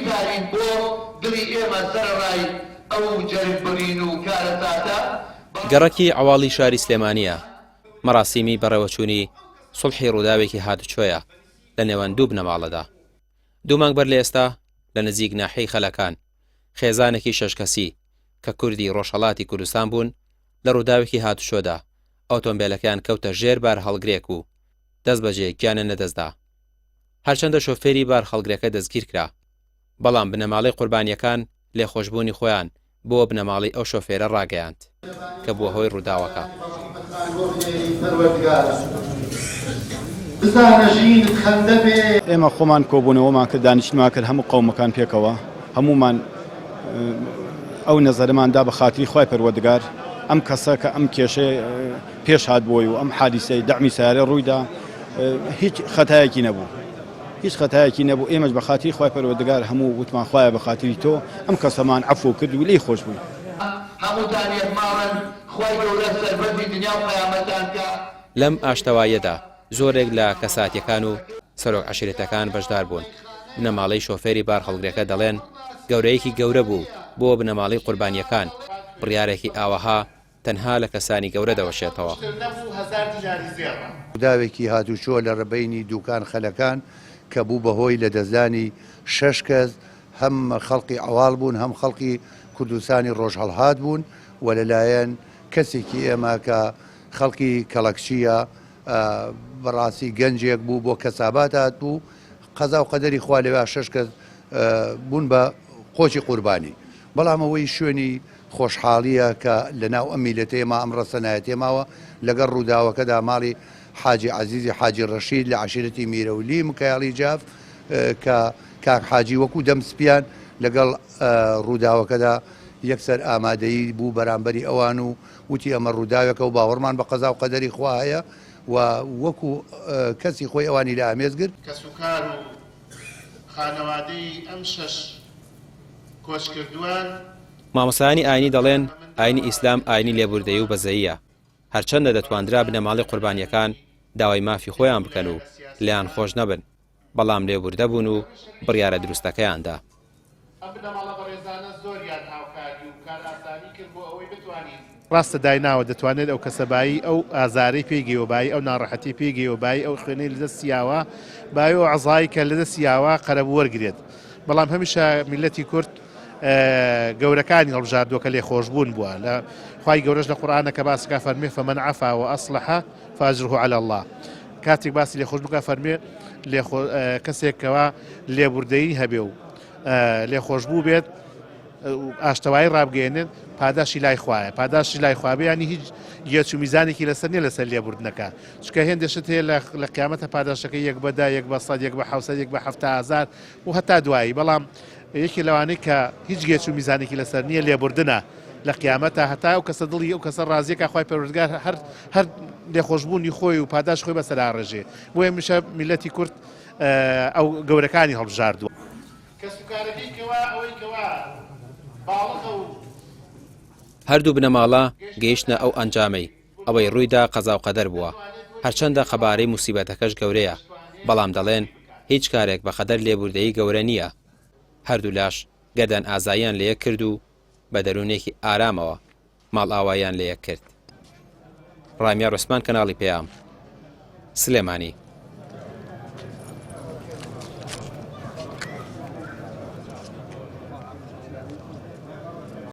بیکارین بۆ دڵی ئێمە سەرڕای ئەو جەرگبڕین و کارە ساتە. گەڕەکی عواڵی شاری سلێمانیە مەراسیمی بەڕێوەچوونی سڵحی ڕووداوێکی هاتوچۆیە لە نێوان دوو بنەماڵەدا. 2 مانگ بەر لە ئێستا لە نزیک ناحەی خەلەکان خێزانێکی 6 کەسی کە کوردی ڕۆژهەڵاتی کوردستان بوون لە ڕووداوێکی هاتوچۆدا ئۆتۆمبیلەکان کەوتە ژێر بار هەڵگرێک و دەست بەجێ گیانە نەدەستدا. هەرچەندە شۆفێری بار هەڵگرەکە دەستگیر کرا، بەڵام بنەماڵەی قوربانیەکان لێخۆشبوونی خۆیان بۆ بنەماڵی ئەو شۆفێرە ڕاگەیاند کە بووە هۆی ڕووداوەکە. ئێمە خۆمان کۆبوونەوەمان کرد، دانیشتمان کرد هەموو قەومەکان پێکەوە، هەمومان ئەو نەزەرماندا بە خاتری خوای پەروەردگار ئەم کەسە کە ئەم کێشەی پێش هاتبووی و ئەم حادیسەی دەعمی سیارە ڕوویدا هیچ خەتایەکی نەبوو، هیچ خەتایەکی نەبوو. ئێمەش بە خاتری خوای پەروەردگار هەموو وتمان خوایە بە خاتری تۆ ئەم کەسەمان عەفو کرد و لێی خۆش بووی. هەمووتان یەکماوەن، خوای گەورە سەربەردی دنیا و قیامەتان کە. لەم ئاشتەواییەدا زۆرێک لە کەساتیەکان و سەرۆک عەشیرەتەکان بەشدار بوون. بنەماڵەی شۆفێری بار هەڵگرەکە دەڵێن گەورەیەکی گەورە بوو بۆ بنەماڵەی قوربانیەکان، بڕیارێکی ئاوەها تەنها لە کەسانی گەورە دەوەشێتەوە. داوێکی هاتوچۆ لە ڕێبەینی دوکان خەلەکان کە بوو بەهۆی لە دەستدانی 6 کەس، هەم خەڵقی عەواڵ بوون، هەم خەڵقی کوردستانی ڕۆژهەڵات بوون و لەلایەن کەسێکی ئێمە کە خەڵکی کەڵەکچیە بەڕاستی گەنجێک بوو بۆ کەسابات هات بوو، قەزا و قەدەری خوا لەوێ 6 کەس بوون بە قۆچی قوربانی. بەڵام ئەوەی شوێنی خۆشحاڵیە کە لە ناو ئەم میلەتێمە ئەم ڕەسەنایەتێماوە لەگەڵ ڕووداوەکەدا ماڵی حاجی عەزیزی حاجی ڕەشید لە عەشیرەتی میرەولی مکایەڵی جاف کە کاک حاجی وەکو دەمسپیان لەگەڵ ڕووداوەکەدا یەکسەر ئامادەیی بوو بەرامبەری ئەوان و وتی ئەمە ڕووداوێکە و باوەڕمان بە قەزا و قەدەری خوا هەیە و وەکو کەسی خۆی ئەوانی لە ئامێزگرت. کەسوکار و خانەوادەی ئەم 6 کۆچکردووان مامۆسایانی ئاینی دەڵێن ئاینی ئیسلام ئاینی لێبوردەیی و بەزەییە، هەرچەندە دەتواندرا بنەماڵی قوربانیەکان داوای مافی خۆیان بکەن و لیان خۆش نەبن، بەڵام لێبوردە بوون و بڕیارە دروستەکەیاندا. ڕاستە دایناوە دەتوانێت ئەو کەسەبایی ئەو ئازارەی پێگەیەوەبایی ئەو ناڕەحەتی پێگەیەوەبایی ئەو خوێنەی لەدەست سیاوە بای و عەزای کە لەدەست سیاوە قەرەب وەرگێت. بەڵام هەمیشە میلەتی کورد گەورەکانی هەڵبژاردووە لێ خۆشبوون بووە لە خوای گەورەش لە قورئانە کە باسەکە فەرمێ فەمەن عەفا وەئەصلەحە فەئەجرهو عەلە الله. کاتێک باسی لێخۆش بکە فەرمێ کەسێکەوە لێبوردەیی هەبێ و لێخۆشبوو بێت ئاشتەوایی ڕابگەێنێن پاداشی لای خوایە، پاداشی لای خوابێ ینی هیچ گێچ و میزانێکی لەسەر نیە لەسەر لێبوردنەکە، چکە هێندێشت هەیە لە قیامەتە پاداشەکە 1 بە 10، 1 بە 100، 1 بە 700، 1 بە 70000 و هەتا دوایی. بەڵام یەکی لەوانەی کە هیچ گێچ و میزانێکی لەسەر نییە لێبوردنە لە قیامەتە هەتا ئەو کەسە دڵی ئەو کەسە ڕازیەکە خوای پەروەردگار هەر لێخۆشبوونی خۆی و پاداش خۆی بەسەر ئاڕێژێ. بۆیە میشە میلەتی کورد ئەو گەورەکانی هەڵبژاردووە. کەسوکارەکەی کەوا ئەوەی کەوا باڵغە و هەردوو بنەماڵە گەیشتنە ئەو ئەنجامەی ئەوەی ڕوویدا قەزا و قەدەر بووە، هەرچەندە خەبارەی موسیبەتەکەش گەورەیە، بەڵام دەڵێن هیچ کارێک بە قەدەر لێبوردەیی گەورە نییە. هەردوو لاش گەردان ئازاییان لە یەک کرد و بە دەروونێکی ئارامەوە ماڵ ئاوایان لە یەک کرد. ڕامیا ڕۆسمان کەناڵی پێام سلێمانی.